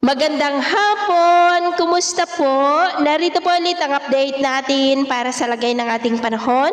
Magandang hapon! Kumusta po? Narito po ulit ang update natin para sa lagay ng ating panahon.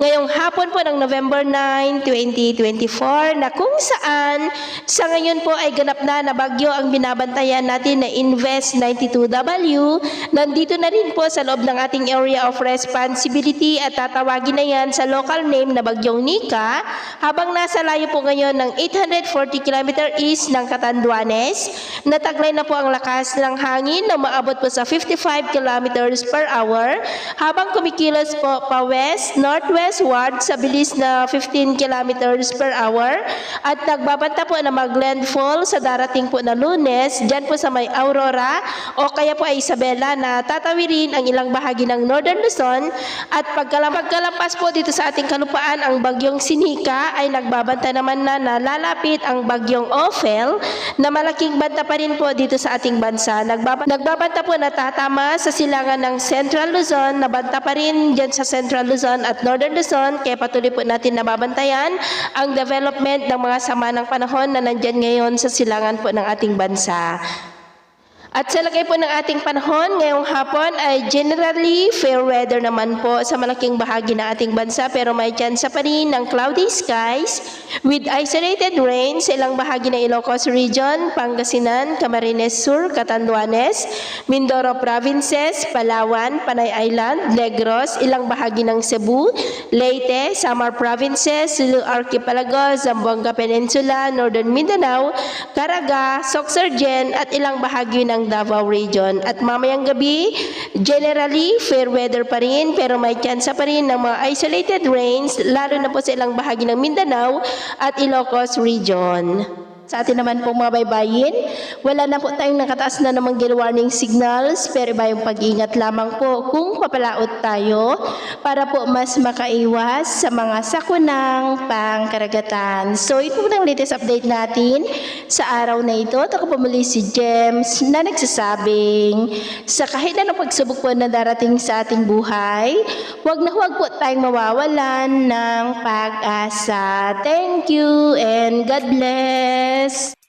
Ngayong hapon po ng November 9, 2024 na kung saan sa ngayon po ay ganap na bagyo ang binabantayan natin na Invest 92W. Nandito na rin po sa loob ng ating area of responsibility at tatawagin na yan sa local name na Bagyong Nika habang nasa layo po ngayon ng 840 km east ng Catanduanes. Nataglay na po ang lakas ng hangin na maabot po sa 55 kilometers per hour habang kumikilos po pa west, northwestward sa bilis na 15 kilometers per hour at nagbabanta po na mag-landfall sa darating po na Lunes dyan po sa may Aurora o kaya po ay Isabela na tatawirin ang ilang bahagi ng Northern Luzon at pagkalampas po dito sa ating kalupaan ang bagyong Sinika ay nagbabanta naman na lalapit ang bagyong Ophel na malaking banta pa rin po dito sa ating bansa. Nagbabanta po na tatama sa silangan ng Central Luzon, nabanta pa rin dyan sa Central Luzon at Northern Luzon, kaya patuloy po natin nababantayan ang development ng mga sama ng panahon na nandyan ngayon sa silangan po ng ating bansa. At sa lagay po ng ating panahon, ngayong hapon ay generally fair weather naman po sa malaking bahagi ng ating bansa pero may tsansa pa rin ng cloudy skies with isolated rain sa ilang bahagi ng Ilocos Region, Pangasinan, Camarines Sur, Catanduanes, Mindoro Provinces, Palawan, Panay Island, Negros, ilang bahagi ng Cebu, Leyte, Samar Provinces, Sulu Archipelago, Zamboanga Peninsula, Northern Mindanao, Caraga, Sorsogon at ilang bahagi ng Davao Region. At mamayang gabi, generally fair weather pa rin pero may tsansa pa rin ng mga isolated rains lalo na po sa ilang bahagi ng Mindanao at Ilocos Region. Sa atin naman pong mga baybayin, wala na po tayong nakataas na namang warning signals pero iba yung pag-ingat lamang po kung papalaot tayo para po mas makaiwas sa mga sakunang pangkaragatan. So ito po ang latest update natin sa araw na ito. At ako po muli si James na nagsasabing sa kahit anong pagsubok po na darating sa ating buhay, huwag po tayong mawawalan ng pag-asa. Thank you and God bless!